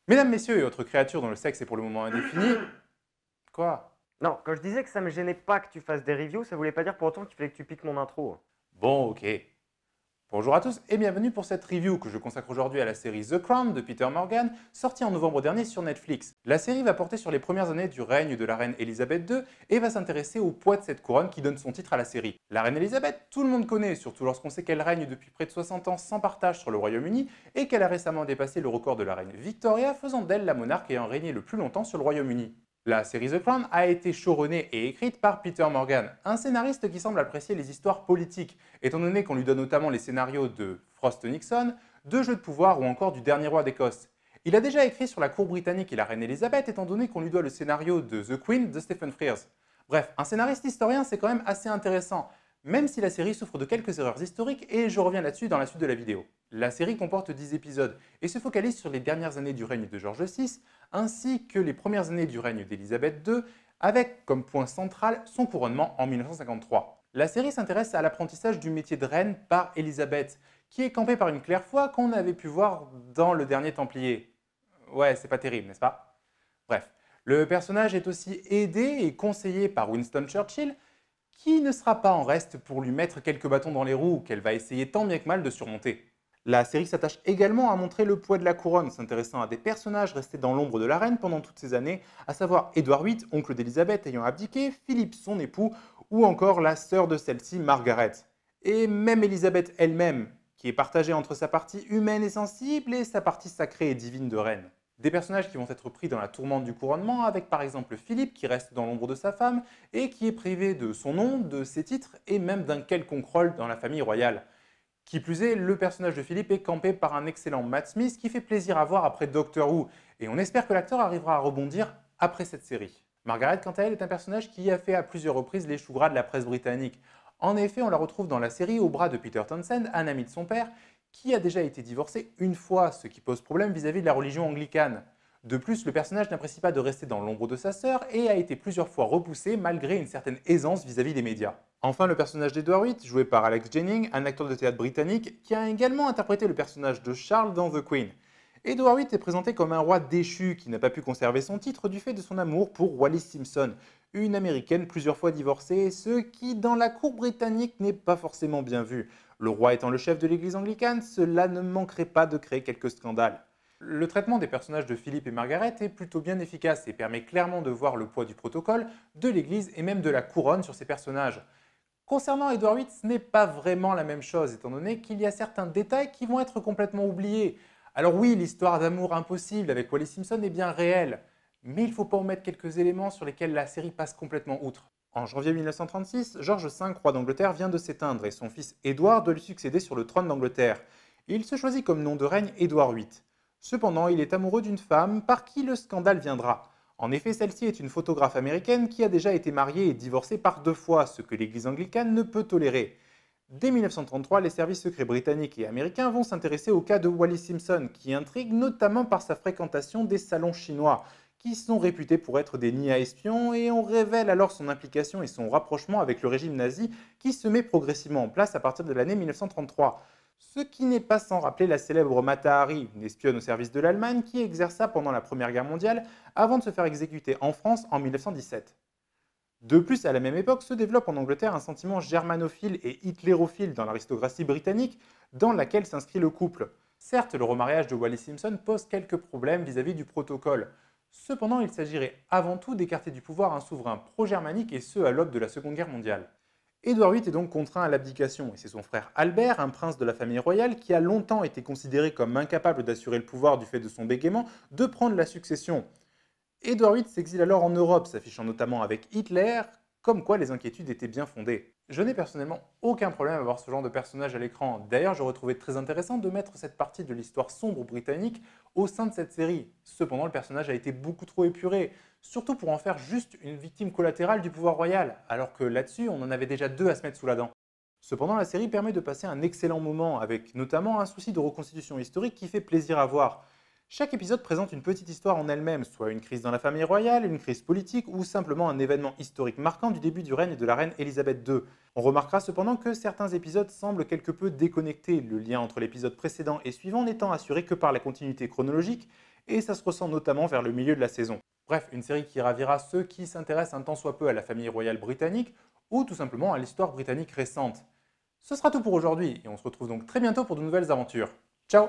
Mesdames, messieurs et autres créatures dont le sexe est pour le moment indéfini. Quoi? Non, quand je disais que ça me gênait pas que tu fasses des reviews, ça voulait pas dire pour autant qu'il fallait que tu piques mon intro. Bon, ok. Bonjour à tous et bienvenue pour cette review que je consacre aujourd'hui à la série The Crown de Peter Morgan, sortie en novembre dernier sur Netflix. La série va porter sur les premières années du règne de la reine Elisabeth II et va s'intéresser au poids de cette couronne qui donne son titre à la série. La reine Elisabeth, tout le monde connaît, surtout lorsqu'on sait qu'elle règne depuis près de 60 ans sans partage sur le Royaume-Uni et qu'elle a récemment dépassé le record de la reine Victoria, faisant d'elle la monarque ayant régné le plus longtemps sur le Royaume-Uni. La série The Crown a été showrunnée et écrite par Peter Morgan, un scénariste qui semble apprécier les histoires politiques, étant donné qu'on lui donne notamment les scénarios de Frost Nixon, de Jeux de pouvoir ou encore du Dernier roi d'Écosse. Il a déjà écrit sur la cour britannique et la reine Elisabeth, étant donné qu'on lui doit le scénario de The Queen de Stephen Frears. Bref, un scénariste historien, c'est quand même assez intéressant, même si la série souffre de quelques erreurs historiques, et je reviens là-dessus dans la suite de la vidéo. La série comporte 10 épisodes et se focalise sur les dernières années du règne de George VI, ainsi que les premières années du règne d'Élisabeth II, avec comme point central son couronnement en 1953. La série s'intéresse à l'apprentissage du métier de reine par Élisabeth, qui est campée par une claire foi qu'on avait pu voir dans Le Dernier Templier. Ouais, c'est pas terrible, n'est-ce pas? Bref, le personnage est aussi aidé et conseillé par Winston Churchill, qui ne sera pas en reste pour lui mettre quelques bâtons dans les roues qu'elle va essayer tant bien que mal de surmonter. La série s'attache également à montrer le poids de la couronne, s'intéressant à des personnages restés dans l'ombre de la reine pendant toutes ces années, à savoir Édouard VIII, oncle d'Élisabeth ayant abdiqué, Philippe son époux, ou encore la sœur de celle-ci, Margaret. Et même Élisabeth elle-même, qui est partagée entre sa partie humaine et sensible et sa partie sacrée et divine de reine. Des personnages qui vont être pris dans la tourmente du couronnement, avec par exemple Philippe qui reste dans l'ombre de sa femme et qui est privé de son nom, de ses titres et même d'un quelconque rôle dans la famille royale. Qui plus est, le personnage de Philippe est campé par un excellent Matt Smith qui fait plaisir à voir après Doctor Who, et on espère que l'acteur arrivera à rebondir après cette série. Margaret, quant à elle, est un personnage qui a fait à plusieurs reprises les choux gras de la presse britannique. En effet, on la retrouve dans la série au bras de Peter Townsend, un ami de son père, qui a déjà été divorcé une fois, ce qui pose problème vis-à-vis de la religion anglicane. De plus, le personnage n'apprécie pas de rester dans l'ombre de sa sœur et a été plusieurs fois repoussé malgré une certaine aisance vis-à-vis des médias. Enfin, le personnage d'Edward VIII, joué par Alex Jennings, un acteur de théâtre britannique, qui a également interprété le personnage de Charles dans The Queen. Edward VIII est présenté comme un roi déchu qui n'a pas pu conserver son titre du fait de son amour pour Wallis Simpson, une américaine plusieurs fois divorcée, ce qui dans la cour britannique n'est pas forcément bien vu. Le roi étant le chef de l'église anglicane, cela ne manquerait pas de créer quelques scandales. Le traitement des personnages de Philippe et Margaret est plutôt bien efficace et permet clairement de voir le poids du protocole, de l'église et même de la couronne sur ces personnages. Concernant Edward VIII, ce n'est pas vraiment la même chose, étant donné qu'il y a certains détails qui vont être complètement oubliés. Alors oui, l'histoire d'amour impossible avec Wallis Simpson est bien réelle, mais il ne faut pas omettre quelques éléments sur lesquels la série passe complètement outre. En janvier 1936, George V, roi d'Angleterre, vient de s'éteindre et son fils Édouard doit lui succéder sur le trône d'Angleterre. Il se choisit comme nom de règne Édouard VIII. Cependant, il est amoureux d'une femme par qui le scandale viendra. En effet, celle-ci est une photographe américaine qui a déjà été mariée et divorcée par 2 fois, ce que l'église anglicane ne peut tolérer. Dès 1933, les services secrets britanniques et américains vont s'intéresser au cas de Wallis Simpson, qui intrigue notamment par sa fréquentation des salons chinois, qui sont réputés pour être des nids à espions, et on révèle alors son implication et son rapprochement avec le régime nazi qui se met progressivement en place à partir de l'année 1933. Ce qui n'est pas sans rappeler la célèbre Mata Hari, une espionne au service de l'Allemagne qui exerça pendant la Première Guerre mondiale avant de se faire exécuter en France en 1917. De plus, à la même époque, se développe en Angleterre un sentiment germanophile et hitlérophile dans l'aristocratie britannique, dans laquelle s'inscrit le couple. Certes, le remariage de Wallis Simpson pose quelques problèmes vis-à-vis du protocole. Cependant, il s'agirait avant tout d'écarter du pouvoir un souverain pro-germanique et ce à l'aube de la Seconde Guerre mondiale. Édouard VIII est donc contraint à l'abdication, et c'est son frère Albert, un prince de la famille royale, qui a longtemps été considéré comme incapable d'assurer le pouvoir du fait de son bégaiement, de prendre la succession. Édouard VIII s'exile alors en Europe, s'affichant notamment avec Hitler, comme quoi les inquiétudes étaient bien fondées. Je n'ai personnellement aucun problème à voir ce genre de personnage à l'écran. D'ailleurs, j'aurais trouvé très intéressant de mettre cette partie de l'histoire sombre britannique au sein de cette série. Cependant, le personnage a été beaucoup trop épuré, surtout pour en faire juste une victime collatérale du pouvoir royal, alors que là-dessus, on en avait déjà 2 à se mettre sous la dent. Cependant, la série permet de passer un excellent moment, avec notamment un souci de reconstitution historique qui fait plaisir à voir. Chaque épisode présente une petite histoire en elle-même, soit une crise dans la famille royale, une crise politique ou simplement un événement historique marquant du début du règne de la reine Elisabeth II. On remarquera cependant que certains épisodes semblent quelque peu déconnectés, le lien entre l'épisode précédent et suivant n'étant assuré que par la continuité chronologique, et ça se ressent notamment vers le milieu de la saison. Bref, une série qui ravira ceux qui s'intéressent un tant soit peu à la famille royale britannique, ou tout simplement à l'histoire britannique récente. Ce sera tout pour aujourd'hui, et on se retrouve donc très bientôt pour de nouvelles aventures. Ciao!